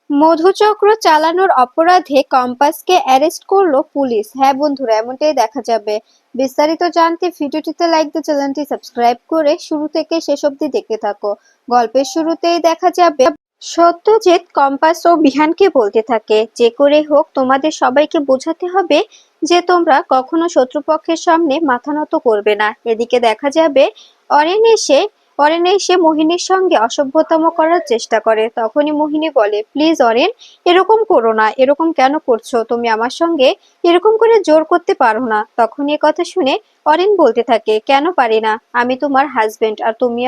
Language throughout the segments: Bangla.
মধুচক্র চালানোর অপরাধে কম্পাসকে অ্যারেস্ট করলো পুলিশ। হ্যাঁ বন্ধুরা, এমনটাই দেখা যাবে। বিস্তারিত জানতে ভিডিওটিতে লাইক দিয়ে চ্যানেলটি সাবস্ক্রাইব করে শুরু থেকে শেষ অবধি দেখতে থাকো। গল্পের শুরুতেই দেখা যাবে সত্যজিৎ কম্পাস ও বিহানকে বলতে থাকে, যে করে হোক তোমাদের সবাইকে বোঝাতে হবে যে তোমরা কখনো শত্রুপক্ষের সামনে মাথা নত করবে না। এদিকে দেখা যাবে অরেন এসে মোহিনীর সঙ্গে অসভ্যতম করার চেষ্টা করে। তখনই মোহিনী বলে, প্লিজ অরেন, এরকম করো না, এরকম কেন করছো? তুমি আমার সঙ্গে এরকম করে জোর করতে পারো না। তখন এ কথা শুনে অরেন বলতে থাকে, কেন পারি না? আমি তোমার হাজবেন্ড আর তুমি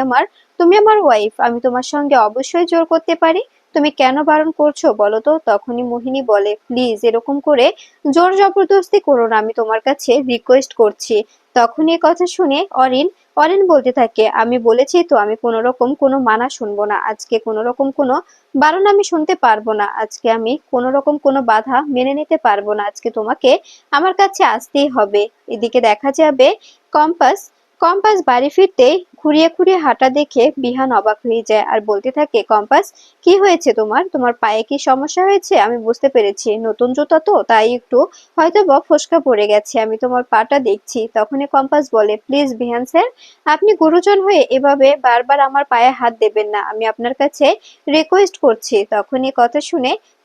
আমার ওয়াইফ। আমি তোমার সঙ্গে অবশ্যই জোর করতে পারি। তুমি কেন বারণ করছো বলো তো? তখনই মোহিনী বলে, প্লিজ এরকম করে জোর জবরদস্তি করো না, আমি তোমার কাছে রিকোয়েস্ট করছি। তখন এ কথা শুনে অরেন বলতে থাকে, আমি বলেছি তো আমি কোনো রকম কোনো মানা শুনবো না। আজকে কোনো রকম কোনো বারণ আমি শুনতে পারবো না। আজকে আমি কোনো রকম কোনো বাধা মেনে নিতে পারবো না। আজকে তোমাকে আমার কাছে আসতেই হবে। এদিকে দেখা যাবে কম্পাস কম্পাস বাড়ি ফিরতেই খুঁড়িয়ে খুঁড়িয়ে হাঁটা দেখে বিহান অবাক হয়ে যায় আর বলতে থাকে, কম্পাস, কি হয়েছে তোমার? তোমার পায়ে কি সমস্যা হয়েছে? আমি বুঝতে পেরেছি, নতুন জুতা তো, তাই একটু হয়তো বা ফোস্কা পড়ে গেছে। আমি তোমার পাটা দেখছি। তখনই কম্পাস বলে, প্লিজ বিহান স্যার, আপনি গুরুজন হয়ে এভাবে বারবার আমার পায়ে হাত দেবেন না। আমি আপনার কাছে রিকোয়েস্ট করছি। তখনই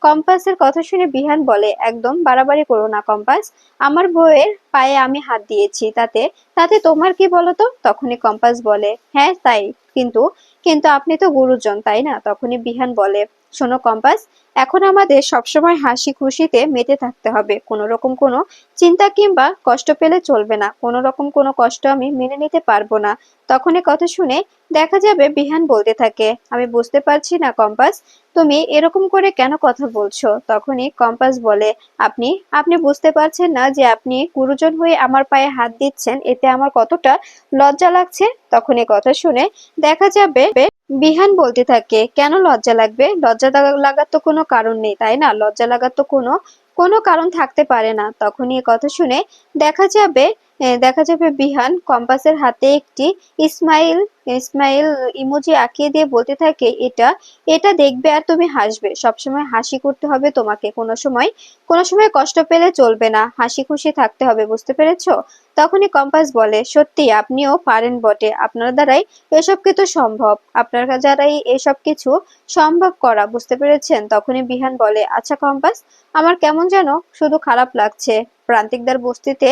কম্পাসের কথা শুনে বিহান বলে, একদম বাড়াবাড়ি করো না কম্পাস। আমার বউয়ের পায়ে আমি হাত দিয়েছি, তাতে তাতে তোমার কি বলো তো? তখনই কম্পাস বলে, হ্যাঁ তাই, কিন্তু কিন্তু আপনি তো গুরুজন, তাই না? তখনই বিহান বলে, শোনো কম্পাস, এখন আমাদের সবসময় হাসি খুশিতে মেতে থাকতে হবে। কোনো রকম কোনো চিন্তা কিংবা কষ্ট পেলে চলবে না। কোনো রকম কোনো কষ্ট আমি মেনে নিতে পারবো না। তখন এ কথা শুনে দেখা যাবে বিহান বলতে থাকে, আমি বুঝতে পারছি না কম্পাস, তুমি এরকম করে কেন কথা বলছো? তখনই কম্পাস বলে, আপনি আপনি বুঝতে পারছেন না যে আপনি গুরুজন হয়ে আমার পায়ে হাত দিচ্ছেন, এতে আমার কতটা লজ্জা লাগছে। তখন এ কথা শুনে দেখা যাবে বিহান বলতে থাকে, কেন লজ্জা লাগবে? লাগার তো কোনো কারণ নেই, তাই না? লজ্জা লাগার তো কোনো কোনো কারণ থাকতে পারে না। তখনই এ কথা শুনে দেখা যাবে বিহান কম্পাসের হাতে একটি স্মাইল স্মাইল ইমোজি আঁকিয়ে দিয়ে বলতে থাকে, এটা এটা দেখবে আর তুমি হাসবে। সবসময় হাসি করতে হবে তোমাকে। কোনো সময় কষ্ট পেলে চলবে না। হাসি খুশি থাকতে হবে, বুঝতে পেরেছো? তখনই কম্পাস বলে, সত্যি আপনিও পারেন বটে। আপনার দ্বারাই এসব কিছু সম্ভব। আপনার দ্বারাই এসব কিছু সম্ভব করা, বুঝতে পেরেছেন? তখনই বিহান বলে, আচ্ছা কম্পাস, আমার কেমন যেন শুধু খারাপ লাগছে। প্রান্তিকদার বস্তিতে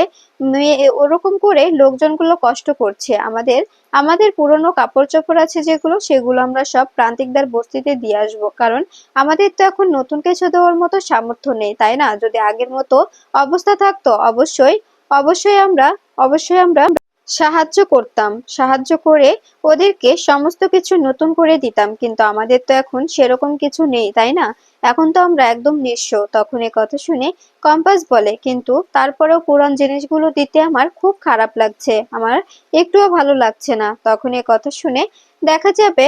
ওরকম করে লোকজনগুলো কষ্ট করছে। আমাদের আমাদের পুরনো কাপড় চোপড় আছে যেগুলো, সেগুলো আমরা সব প্রান্তিকদার বস্তিতে দিয়ে আসবো। কারণ আমাদের তো এখন নতুন কিছু দেওয়ার মতো সামর্থ্য নেই, তাই না? যদি আগের মতো অবস্থা থাকতো, অবশ্যই অবশ্যই আমরা অবশ্যই আমরা সাহায্য করতাম। সাহায্য করে ওদেরকে সমস্ত কিছু নতুন করে দিতাম। কিন্তু আমাদের তো এখন সেরকম কিছু নেই, তাই না? এখন তো আমরা একদম নিঃস্ব। তখন এ কথা শুনে কম্পাস বলে, কিন্তু তারপরেও পুরান জিনিসগুলো দিতে আমার খুব খারাপ লাগছে, আমার একটুও ভালো লাগছে না। তখন এ কথা শুনে দেখা যাবে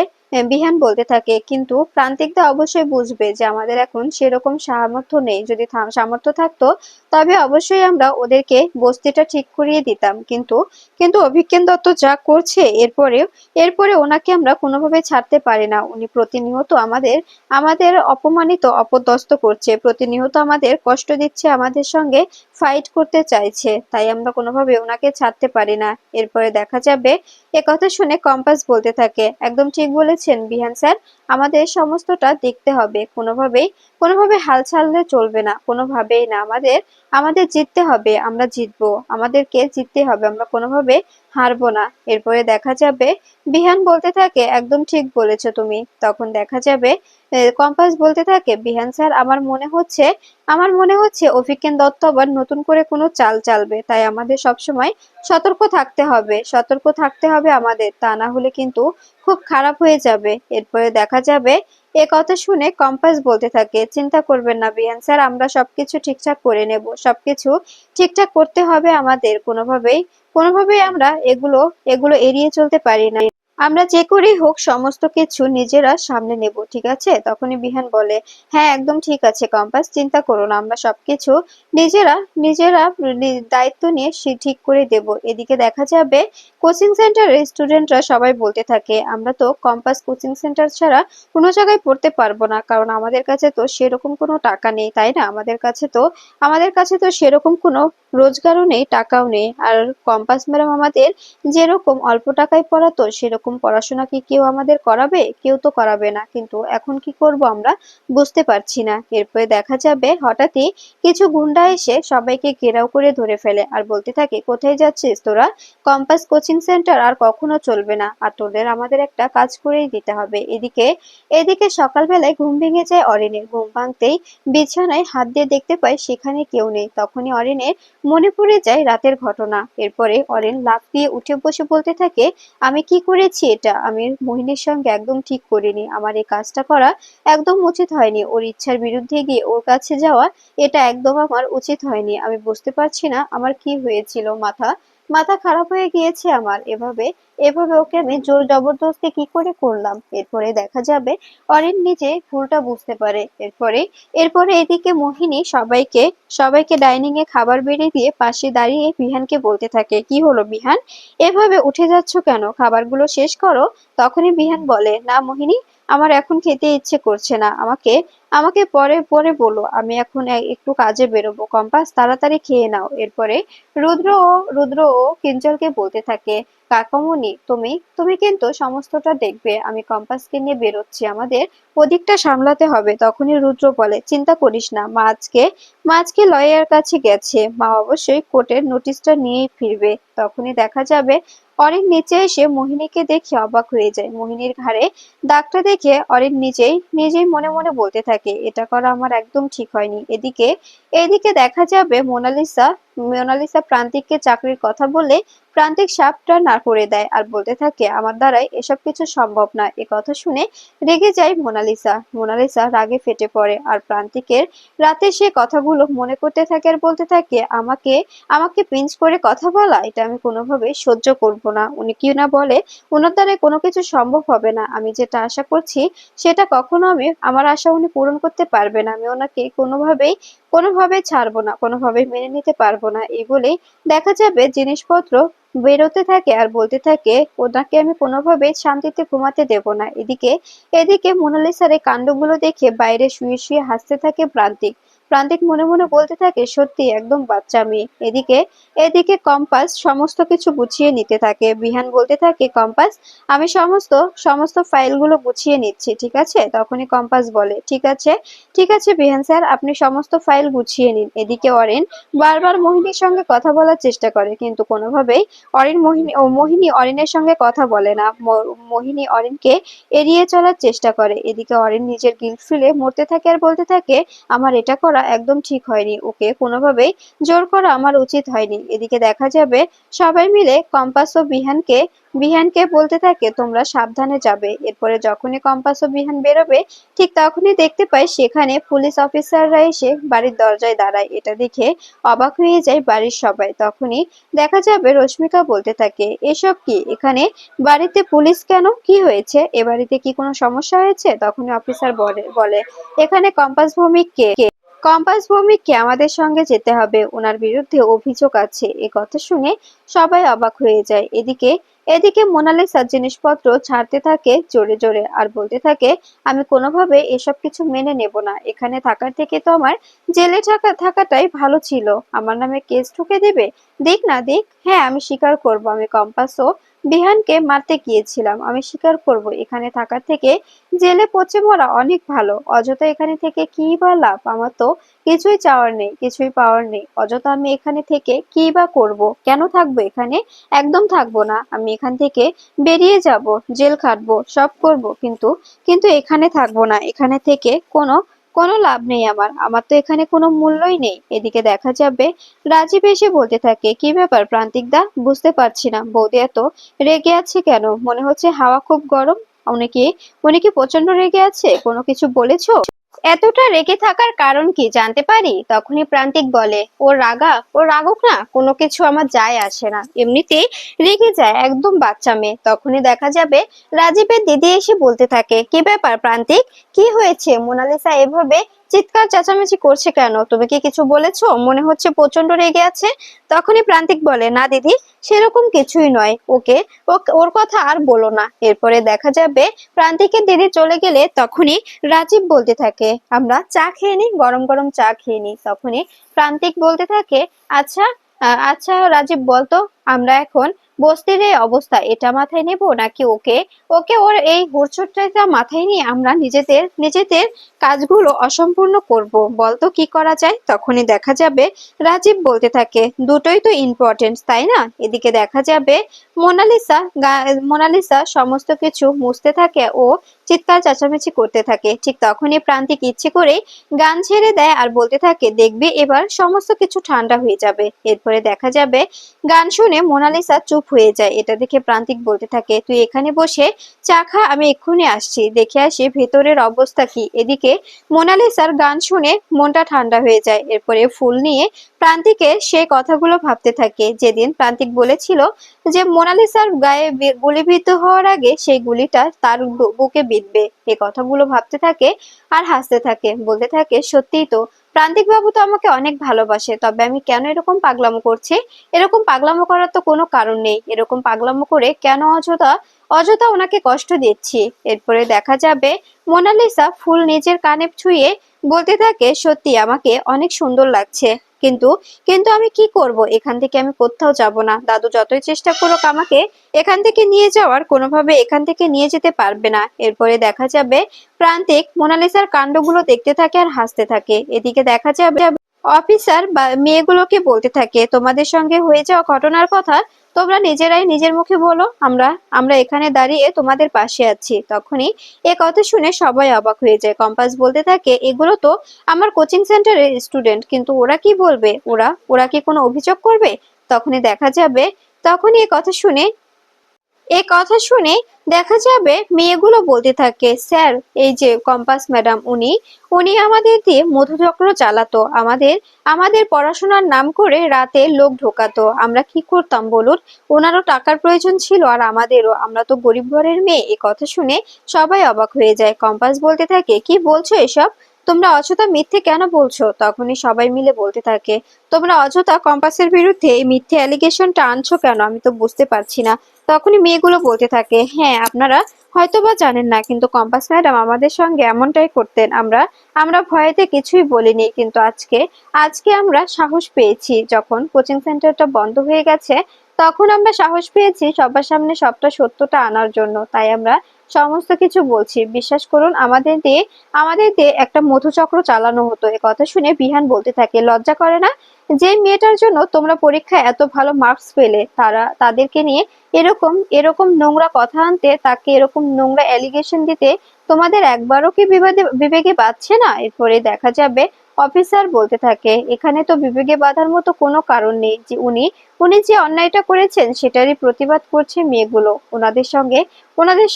বিহান বলতে থাকে, কিন্তু প্রান্তিকদা অবশ্যই বুঝবে যে আমাদের এখন সেরকম সামর্থ্য নেই। যদি সামর্থ্য থাকতো তবে অবশ্যই আমরা ওদেরকে বস্তিটা ঠিক করিয়ে দিতাম। কিন্তু কিন্তু অভিজ্ঞান দত্ত যা করছে, এরপরে ওনাকে আমরা কোনোভাবে ছাড়তে পারি না। উনি প্রতিনিয়ত আমাদের আমাদের অপমানিত অপদস্থ করছে, প্রতিনিয়ত আমাদের কষ্ট দিচ্ছে, আমাদের সঙ্গে ফাইট করতে চাইছে। তাই আমরা কোনোভাবে ওনাকে ছাড়তে পারি না। এরপরে দেখা যাবে এ কথা শুনে কম্পাস বলতে থাকে, একদম ঠিক বলেছেন বিহান স্যার, আমাদের সমস্তটা দেখতে হবে। কোনোভাবে হাল ছাড়লে চলবে না, কোনোভাবেই না। আমাদের আমাদের জিততে হবে, আমরা জিতবো, আমাদেরকে জিততে হবে, আমরা কোনোভাবে হারবো না। এরপরে দেখা যাবে বিহান বলতে থাকে, একদম ঠিক বলেছো তুমি। তখন দেখা যাবে কম্পাস বলতে থাকে, বিহান স্যার, আমার মনে হচ্ছে অভিজ্ঞান দত্ত আবার নতুন করে কোনো চাল চালবে। তাই আমাদের সবসময় সতর্ক থাকতে হবে আমাদের, তা না হলে কিন্তু খুব খারাপ হয়ে যাবে। এরপরে দেখা যাবে এ কথা শুনে কম্পাস বলতে থাকে, চিন্তা করবেন না বিহান স্যার, আমরা সবকিছু ঠিকঠাক করে নেব। সবকিছু ঠিকঠাক করতে হবে আমাদের। কোনোভাবেই আমরা এগুলো এড়িয়ে চলতে পারি না। আমরা যে করেই হোক সমস্ত কিছু নিজেরা সামলে নেব, ঠিক আছে? তখনই বিহান বলে, হ্যাঁ একদম ঠিক আছে কম্পাস, চিন্তা করো না, আমরা সবকিছু নিজেরা নিজেরা দায়িত্ব নিয়ে ঠিক করে দেব। এদিকে দেখা যাবে কোচিং সেন্টারের স্টুডেন্টরা সবাই বলতে থাকে, আমরা তো কম্পাস কোচিং সেন্টার ছাড়া কোনো জায়গায় পড়তে পারবো না, কারণ আমাদের কাছে তো সেরকম কোনো টাকা নেই, তাই না? আমাদের কাছে তো সেরকম কোনো রোজগারও নেই, টাকাও নেই। আর কম্পাস ম্যাডাম আমাদের যেরকম অল্প টাকায় পড়াতো সেরকম পড়াশোনা কি কেউ আমাদের করাবে? কেউ তো করাবে না, কিন্তু এখন কি করব আমরা বুঝতে পারছি না। এরপরে দেখা যাবে হঠাৎই কিছু গুন্ডা এসে সবাইকে ঘেরাও করে ধরে ফেলে আর বলতে থাকে, কোথায় যাচ্ছিস তোরা? কম্পাস কোচিং সেন্টার আর কখনো চলবে না, আর তোদের আমাদের একটা কাজ করেই দিতে হবে। এদিকে এদিকে সকালবেলায় ঘুম ভেঙে যায় অরিনের। ঘুম ভাঙতেই বিছানায় হাত দিয়ে দেখতে পায় সেখানে কেউ নেই। তখনই অরিনের মনে পড়ে যায় রাতের ঘটনা। এরপরে অরেন লাফ দিয়ে উঠে বসে বলতে থাকে, আমি কি করেছি এটা? আমি মোহিনীর সঙ্গে একদম ঠিক করিনি, আমার এই কাজটা করা একদম উচিত হয়নি, ওর ইচ্ছার বিরুদ্ধে গিয়ে ওর কাছে যাওয়া এটা একদম আমার উচিত হয়নি। আমি বুঝতে পারছি না আমার কি হয়েছিল, মাথা মাথা খারাপ হয়ে গিয়েছে আমার। এভাবে এভাবে ওকে আমি জোর জবরদস্তি কি করে করলাম? এরপরে দেখা যাবে অরিন নিজে ভুলটা বুঝতে পারে। এরপরে এরপরে এদিকে মোহিনী সবাইকে সবাইকে ডাইনিং এ খাবার বেড়ে দিয়ে পাশে দাঁড়িয়ে বিহানকে বলতে থাকে, কি হলো বিহান, এভাবে উঠে যাচ্ছ কেন? খাবারগুলো শেষ করো। তখনই বিহান বলে, না মোহিনী, আমার এখন খেতে ইচ্ছে করছে না, আমাকে আমাকে পরে পরে বলো, আমি এখন একটু কাজে বেরোবো। কম্পাস, তাড়াতাড়ি খেয়ে নাও। এরপরে রুদ্র ও কিঞ্জলকে বলতে থাকে, কাকামণি, তুমি তুমি কিন্তু সমস্তটা দেখবে, আমি কম্পাসকে নিয়ে বেরোচ্ছি, আমাদের ওদিকটা সামলাতে হবে। তখনই রুদ্র বলে, চিন্তা করিস না, মা আজকে লয়ার কাছে গেছে, মা অবশ্যই কোর্টের নোটিশটা নিয়েই ফিরবে। তখনই দেখা যাবে অরিন নিচে এসে মোহিনীকে দেখে অবাক হয়ে যায়। মোহিনীর ঘাড়ে দাগটা দেখে অরিন নিজেই নিজেই মনে মনে বলতে থাকে, এটা করা আমার একদম ঠিক হয়নি। এদিকে দেখা যাবে মোনালিসা প্রান্তিককে চাকরির কথা বলে প্রান্তিক সাপটা না করে দেয় আর বলতে থাকে, আমার দ্বারাই এসব কিছু সম্ভব না। এ কথা শুনে রেগে যায় মোনালিসা রাগে ফেটে পড়ে আর প্রান্তিকের রাতে সে কথাগুলো মনে করতে থাকে আর বলতে থাকে, আমাকে আমাকে পিঞ্চ করে কথা বলা, এটা আমি কোনোভাবেই সহ্য করব না। উনি কি না বলে, ওনার দ্বারা কোনো কিছু সম্ভব হবে না। আমি যেটা আশা করছি সেটা কখনো আমার আশা উনি পূরণ করতে পারবে না। আমি ওনাকে কোনোভাবেই ছাড়বো না, কোনোভাবেই মেনে নিতে পারবো না। এই বলেই দেখা যাবে জিনিসপত্র বেরোতে থাকে আর বলতে থাকে, ওনাকে আমি কোনোভাবেই শান্তিতে ঘুমাতে দেব না। এদিকে মোনালিসার এই কাণ্ডগুলো দেখে বাইরে শুয়ে শুয়ে হাসতে থাকে প্রান্তিক। প্রান্তিক মনে মনে বলতে থাকে, সত্যি একদম বাচ্চা মেয়ে। এদিকে কম্পাস সমস্ত কিছু গুছিয়ে নিতে থাকে। বিহান বলতে থাকে, কম্পাস, আমি সমস্ত সমস্ত ফাইলগুলো গুছিয়ে নিচ্ছি, ঠিক আছে? তখনই কম্পাস বলে, ঠিক আছে বিহান স্যার, আপনি সমস্ত ফাইল গুছিয়ে নিন। এদিকে অরেন বারবার মোহিনীর সঙ্গে কথা বলার চেষ্টা করে, কিন্তু কোনোভাবেই মোহিনী অরিনের সঙ্গে কথা বলে না। মোহিনী অরিনকে এড়িয়ে চলার চেষ্টা করে। এদিকে অরিন নিজের গিল্ট ফিলে মরতে থাকে আর বলতে থাকে, আমার এটা করা একদম ঠিক হয়নি, ওকে কোনোভাবেই জোর করা আমার উচিত হয়নি। এদিকে দেখা যাবে সবাই মিলে কম্পাস ও বিহানকে বলতে থাকে, তোমরা সাবধানে যাবে। এরপরে যখনই কম্পাস ও বিহান বেরোবে ঠিক তখনই দেখতে পাই সেখানে পুলিশ অফিসাররা এসে বাড়ির দরজায় দাঁড়ায়। এটা দেখে অবাক হয়ে যায় বাড়ির সবাই। তখনই দেখা যাবে রশ্মিকা বলতে থাকে, এসব কি, এখানে বাড়িতে পুলিশ কেন? কি হয়েছে? এ বাড়িতে কি কোনো সমস্যা হয়েছে? তখনই অফিসার বলে, এখানে কম্পাস ভৌমিককে আমাদের সঙ্গে যেতে হবে, ওনার বিরুদ্ধে অভিযোগ আছে। এ কথা শুনে সবাই অবাক হয়ে যায়। এদিকে মোনালিসা জিনিসপত্র ছাড়তে থাকে জোরে জোরে আর বলতে থাকে, আমি কোনোভাবে এসব কিছু মেনে নেব না, এখানে থাকার থেকে তো আমার জেলে থাকাটাই ভালো ছিল। আমার নামে কেস ঠুকে দেবে, দিক না দিক। হ্যাঁ, আমি স্বীকার করব, আমি কম্পাস ও বিহানকে মারতে গিয়েছিলাম, আমি স্বীকার করব, এখানে থাকার থেকে জেলে পচে মরা অনেক ভালো। অযথা এখানে থেকে কি বা লাভ? আমার তো কিছুই চাওয়ার নেই, কিছুই পাওয়ার নেই। অযথা আমি এখানে থেকে কি বা করব? কেন থাকবো এখানে? একদম থাকবো না। আমি এখান থেকে বেরিয়ে যাব, জেল খাটবো, সব করব, কিন্তু এখানে থাকবো না। এখানে থেকে কোনো লাভ নেই আমার তো এখানে কোনো মূল্যই নেই। এদিকে দেখা যাবে রাজীব এসে বলতে থাকে, কি ব্যাপার প্রান্তিক দা, বুঝতে পারছি না বৌদি এত রেগে আছে কেন? মনে হচ্ছে হাওয়া খুব গরম। উনি কি উনি কি প্রচন্ড রেগে আছে? কোনো কিছু বলেছো? এতটা রেগে থাকার কারণ কি জানতে পারি? তখনই প্রান্তিক বলে, ও রাগুক না, কোনো কিছু আমার যায় আসে না, এমনিতেই রেগে যায়, একদম বাচ্চা মেয়ে। তখনই দেখা যাবে রাজীবের দিদি এসে বলতে থাকে, কি ব্যাপার প্রান্তিক, কি হয়েছে? মোনালিসা এভাবে চিৎকার চেঁচামেচি করছে কেন? তুমি কি কিছু বলেছো? মনে হচ্ছে প্রচন্ড রেগে আছে। তখনই প্রান্তিক বলে, না দিদি, সেরকম কিছুই নয়, ওর কথা আর বলো না। এরপরে দেখা যাবে প্রান্তিকের দিদি চলে গেলে তখনই রাজীব বলতে থাকে, আমরা চা খেয়ে নিই, গরম গরম চা খেয়ে নিই। তখনই প্রান্তিক বলতে থাকে, আচ্ছা আচ্ছা রাজীব, বলতো আমরা এখন বস্তির এই অবস্থা, এটা মাথায় নেব নাকি ওকে ওকে ওর এই হুড়চুটটা মাথায় নিয়ে আমরা নিজেদের নিজেদের কাজগুলো অসম্পূর্ণ করব? বলতো কি করা যায়? তখনই দেখা যাবে রাজীব বলতে থাকে, দুটোই তো ইম্পর্টেন্ট, তাই না? এদিকে দেখা যাবে মোনালিসা সমস্ত কিছু মুছতে থাকে ও চিৎকার চেঁচামেচি করতে থাকে। ঠিক তখনই প্রান্তিক ইচ্ছে করেই গান ছেড়ে দেয় আর বলতে থাকে, দেখবি এবার সমস্ত কিছু ঠান্ডা হয়ে যাবে। এরপরে দেখা যাবে গান শুনে মোনালিসা চুপ হয়ে যায়। এটা দেখে প্রান্তিক বলতে থাকে, তুই এখানে বসে চা খা, আমি এক্ষুনি আসছি, দেখে আসি ভেতরের অবস্থা কি। এদিকে মোনালিসার গান শুনে মনটা ঠান্ডা হয়ে যায়। এরপরে ফুল নিয়ে প্রান্তিকে সেই কথাগুলো ভাবতে থাকে, যেদিন প্রান্তিক বলেছিল যে মোনালিসার গায়ে গুলিবিদ্ধ হওয়ার আগে সেই গুলিটা তার বুকে বিঁধবে। এই কথাগুলো ভাবতে থাকে আর হাসতে থাকে, বলতে থাকে, সত্যিই তো, প্রান্তিক বাবু তো আমাকে অনেক ভালোবাসে, তবে আমি কেন এরকম পাগলামো করছি? এরকম পাগলামো করার তো কোনো কারণ নেই, এরকম পাগলামো করে কেন অযথা অযথা ওনাকে কষ্ট দিচ্ছি। এরপরে দেখা যাবে মোনালিসা ফুল নিজের কানে ছুঁয়ে বলতে থাকে, সত্যি আমাকে অনেক সুন্দর লাগছে, কিন্তু কিন্তু আমি কি করব? এখান থেকে আমি কোথাও যাব না, দাদু যতই চেষ্টা করুক আমাকে এখান থেকে নিয়ে যাওয়ার, কোনোভাবে এখান থেকে নিয়ে যেতে পারবে না। এরপরে দেখা যাবে প্রান্তিক মোনালিসার কাণ্ডগুলো দেখতে থাকে আর হাসতে থাকে। এদিকে দেখা যাবে অফিসার বা মেয়েগুলোকে বলতে থাকে, তোমাদের সঙ্গে হয়ে যাওয়া ঘটনার কথা তোমরা নিজেরাই নিজের মুখে বলো, আমরা আমরা এখানে দাঁড়িয়ে তোমাদের পাশে আছি। তখনই এ কথা শুনে সবাই অবাক হয়ে যায়। কম্পাস বলতে থাকে, এগুলো তো আমার কোচিং সেন্টারের স্টুডেন্ট, কিন্তু ওরা কি বলবে? ওরা ওরা কি কোনো অভিযোগ করবে? তখনই দেখা যাবে তখনই এ কথা শুনে দেখা যাবে মেয়েগুলো বলতে থাকে, স্যার, এই যে কম্পাস ম্যাডাম, উনি উনি আমাদের দিয়ে মধুচক্র চালাতো, আমাদের আমাদের পড়াশোনার নাম করে রাতে লোক ঢোকাতো, আমরা কি করতাম বলুন? ওনারও টাকার প্রয়োজন ছিল আর আমাদেরও, আমরা তো গরিব ঘরের মেয়ে। এই কথা শুনে সবাই অবাক হয়ে যায়। কম্পাস বলতে থাকে, কি বলছো এসব? তোমরা অযথা মিথ্যে কেন বলছো? তখনই সবাই মিলে বলতে থাকে, তোমরা অযথা কম্পাসের বিরুদ্ধে এই মিথ্যে অ্যালিগেশনটা আনছো কেন? আমি তো বুঝতে পারছি না। তখনই মেয়েগুলো বলতে থাকে, হ্যাঁ, আপনারা হয়তোবা জানেন না, কিন্তু কম্পাস ম্যাডাম আমাদের সঙ্গে এমনটাই করতেন। আমরা আমরা ভয়েতে কিছুই বলিনি, কিন্তু আজকে আজকে আমরা সাহস পেয়েছি, যখন কোচিং সেন্টারটা বন্ধ হয়ে গেছে তখন আমরা সাহস পেয়েছি সবার সামনে সবটা সত্যটা আনার জন্য, তাই আমরা সমস্ত কিছু বলছি। বিশ্বাস করুন, আমাদের দিয়ে একটা মধুচক্র চালানো হতো। এ কথা শুনে বিহান বলতে থাকে, লজ্জা করে না? যে মেয়েটার জন্য তোমরা পরীক্ষায় এত ভালো মার্কস পেলে, তাদেরকে নিয়ে এরকম এরকম নোংরা কথা আনতে, তাকে এরকম নোংরা অ্যালিগেশন দিতে তোমাদের একবারও কি বিবেকে বাঁধছে না? এরপরে দেখা যাবে অফিসার বলতে থাকে, এখানে তো বিবেকে বাঁধার মতো কোনো কারণ নেই, যে উনি উনি যে অন্যায়টা করেছেন সেটারই প্রতিবাদ করছে মেয়েগুলো। ওনাদের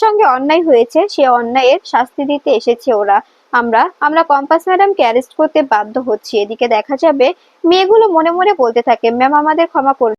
সঙ্গে অন্যায় হয়েছে, সে অন্যায়ের শাস্তি দিতে এসেছে ওরা। আমরা আমরা কম্পাস ম্যাডামকে অ্যারেস্ট করতে বাধ্য হচ্ছি। এদিকে দেখা যাবে মেয়েগুলো মনে মনে বলতে থাকে, ম্যাম আমাদের ক্ষমা করুন।